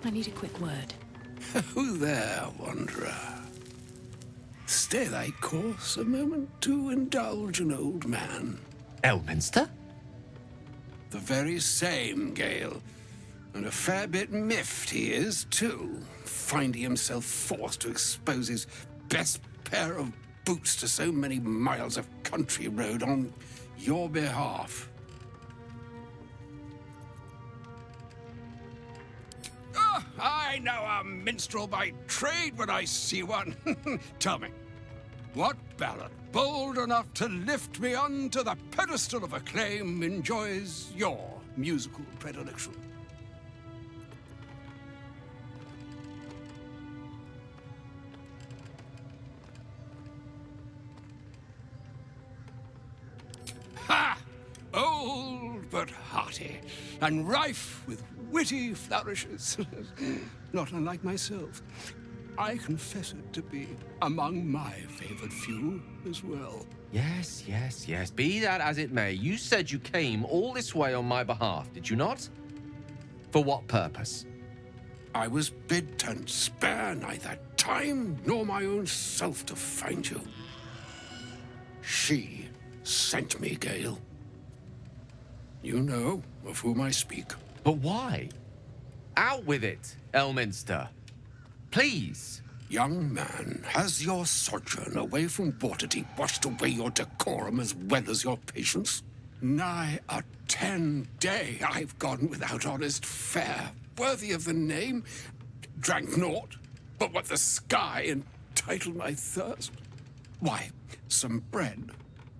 I need a quick word. Who there, wanderer? Stay thy course a moment to indulge an old man. Elminster? The very same, Gale. And a fair bit miffed he is, too, finding himself forced to expose his best pair of boots to so many miles of country road on your behalf. Oh, I know a minstrel by trade when I see one. Tell me, what ballad, bold enough to lift me onto the pedestal of acclaim, enjoys your musical predilection? Ha! Old but hearty, and rife with witty flourishes. Not unlike myself. I confess it to be among my favored few as well. Yes. Be that as it may, you said you came all this way on my behalf, did you not? For what purpose? I was bid to spare neither time nor my own self to find you. She sent me, Gale. You know of whom I speak. But why? Out with it, Elminster. Please. Young man, has your sojourn away from Waterdeep washed away your decorum as well as your patience? Nigh a 10-day I've gone without honest fare, worthy of the name. Drank naught but what the sky entitled my thirst. Why, some bread,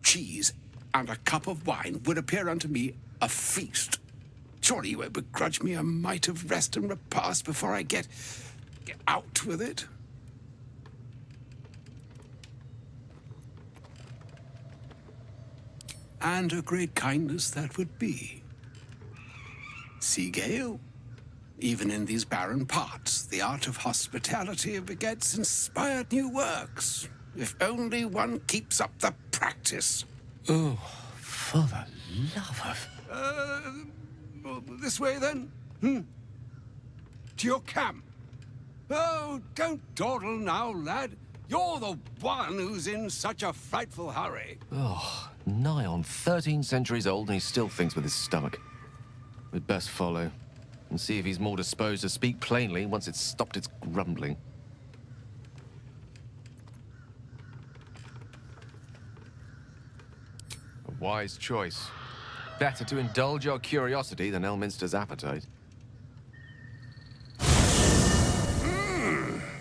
cheese, and a cup of wine would appear unto me a feast. Surely you won't begrudge me a mite of rest and repast before I get out with it? And a great kindness that would be. See, Gale, even in these barren parts, the art of hospitality begets inspired new works, if only one keeps up the practice. Oh, for the love of... This way, then? To your camp. Oh, don't dawdle now, lad. You're the one who's in such a frightful hurry. Oh, nigh on 13 centuries old and he still thinks with his stomach. We'd best follow and see if he's more disposed to speak plainly once it's stopped its grumbling. A wise choice. Better to indulge your curiosity than Elminster's appetite.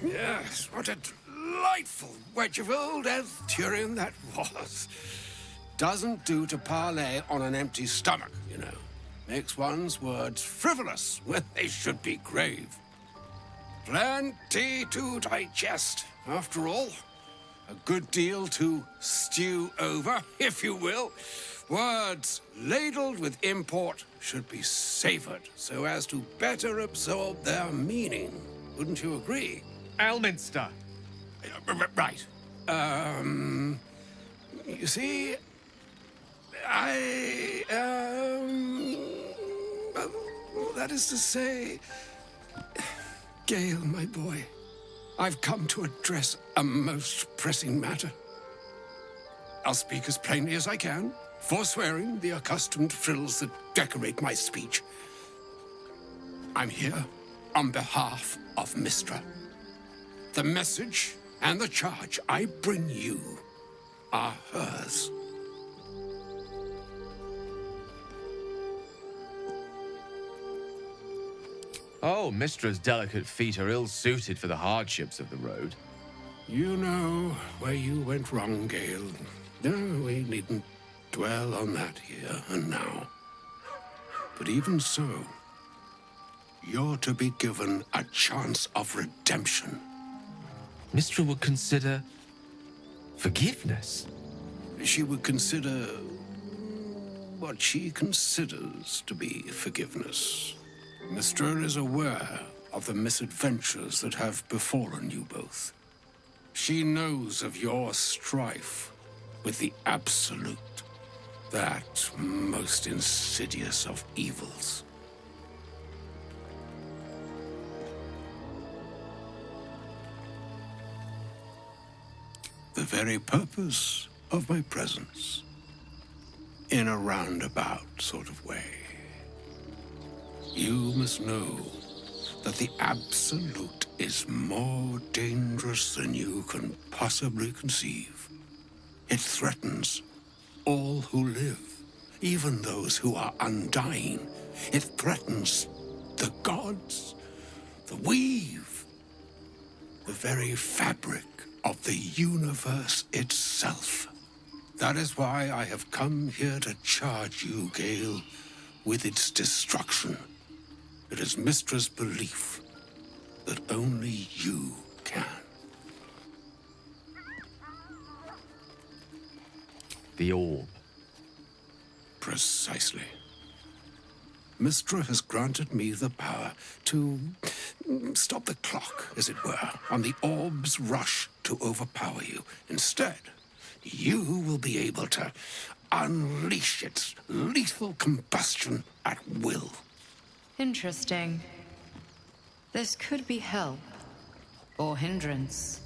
Yes, what a delightful wedge of old Arthurian that was. Doesn't do to parley on an empty stomach, you know. Makes one's words frivolous when they should be grave. Plenty to digest, after all. A good deal to stew over, if you will. Words ladled with import should be savored so as to better absorb their meaning. Wouldn't you agree? Elminster! Right. You see, that is to say, Gale, my boy, I've come to address a most pressing matter. I'll speak as plainly as I can, forswearing the accustomed frills that decorate my speech. I'm here on behalf of Mystra. The message and the charge I bring you are hers. Oh, Mystra's delicate feet are ill-suited for the hardships of the road. You know where you went wrong, Gale. No, we needn't dwell on that here and now. But even so, you're to be given a chance of redemption. Mystra would consider... forgiveness? She would consider what she considers to be forgiveness. Mystra is aware of the misadventures that have befallen you both. She knows of your strife with the Absolute, that most insidious of evils. The very purpose of my presence. In a roundabout sort of way. You must know that the Absolute is more dangerous than you can possibly conceive. It threatens all who live, even those who are undying. It threatens the gods, the weave, the very fabric of the universe itself. That is why I have come here to charge you, Gale, with its destruction. It is Mystra's belief that only you can. The orb. Precisely. Mystra has granted me the power to stop the clock, as it were, on the orb's rush to overpower you. Instead, you will be able to unleash its lethal combustion at will. Interesting. This could be help, or hindrance.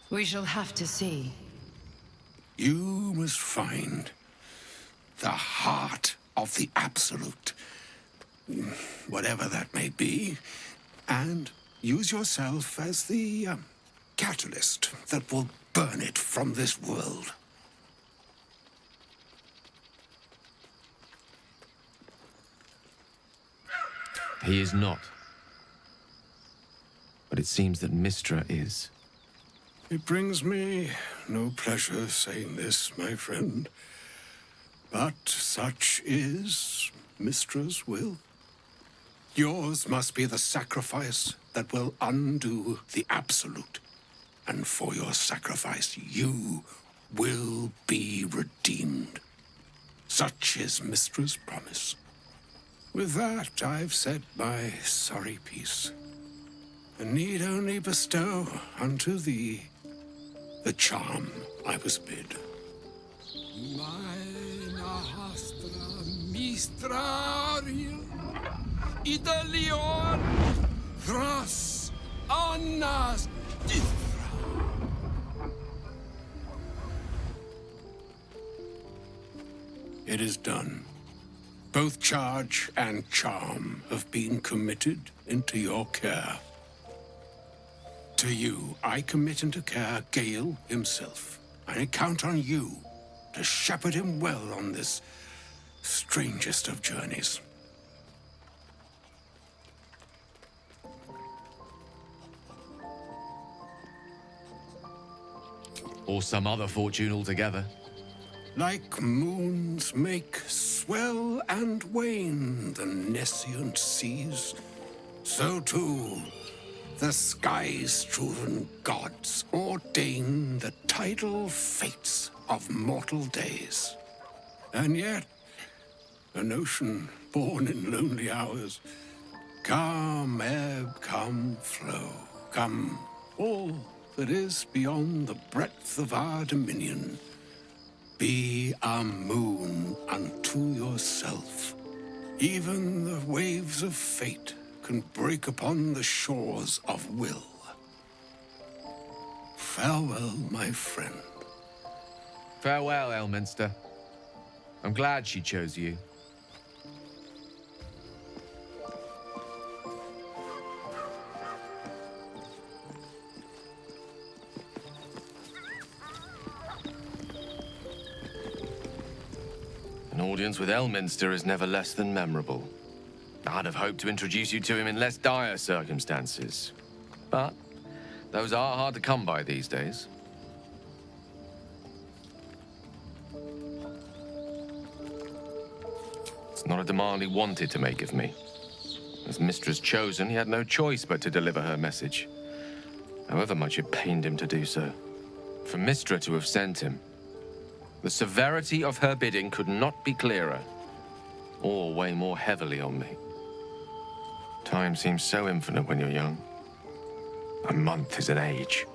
We shall have to see. You must find the heart of the Absolute, whatever that may be, and use yourself as the catalyst that will burn it from this world. He is not. But it seems that Mystra is. It brings me no pleasure saying this, my friend. But such is Mystra's will. Yours must be the sacrifice that will undo the Absolute. And for your sacrifice, you will be redeemed. Such is Mystra's promise. With that, I've said my sorry piece, and need only bestow unto thee the charm I was bid. Mina hastra mistrario Idalion Thras Annas Dithra. It is done. Both charge and charm have been committed into your care. To you, I commit into care Gale himself. I count on you to shepherd him well on this strangest of journeys. Or some other fortune altogether. Like moons make swell and wane the nescient seas, so too the sky-strewn gods ordain the tidal fates of mortal days. And yet, an ocean born in lonely hours, come ebb, come flow, come all that is beyond the breadth of our dominion. Be a moon unto yourself. Even the waves of fate can break upon the shores of will. Farewell, my friend. Farewell, Elminster. I'm glad she chose you. An audience with Elminster is never less than memorable. I'd have hoped to introduce you to him in less dire circumstances. But those are hard to come by these days. It's not a demand he wanted to make of me. As Mistress chosen, he had no choice but to deliver her message, however much it pained him to do so. For Mystra to have sent him, the severity of her bidding could not be clearer, or weigh more heavily on me. Time seems so infinite when you're young. A month is an age.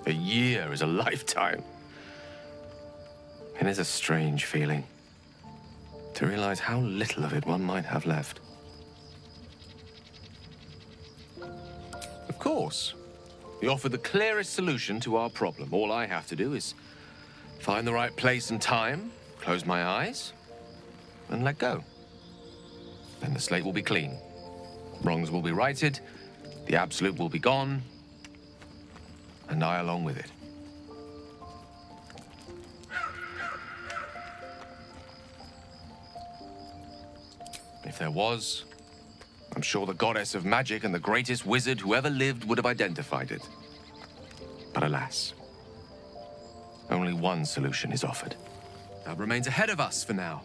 A year is a lifetime. It is a strange feeling to realize how little of it one might have left. Of course, You offer the clearest solution to our problem. All I have to do is find the right place and time, close my eyes, and let go. Then the slate will be clean. Wrongs will be righted, the absolute will be gone, and I along with it. If there was, I'm sure the goddess of magic and the greatest wizard who ever lived would have identified it. But alas, only one solution is offered. That remains ahead of us for now.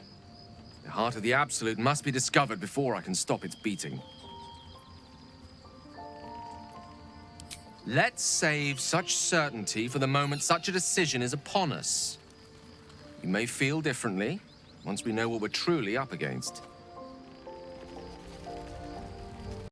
The heart of the Absolute must be discovered before I can stop its beating. Let's save such certainty for the moment such a decision is upon us. We may feel differently once we know what we're truly up against.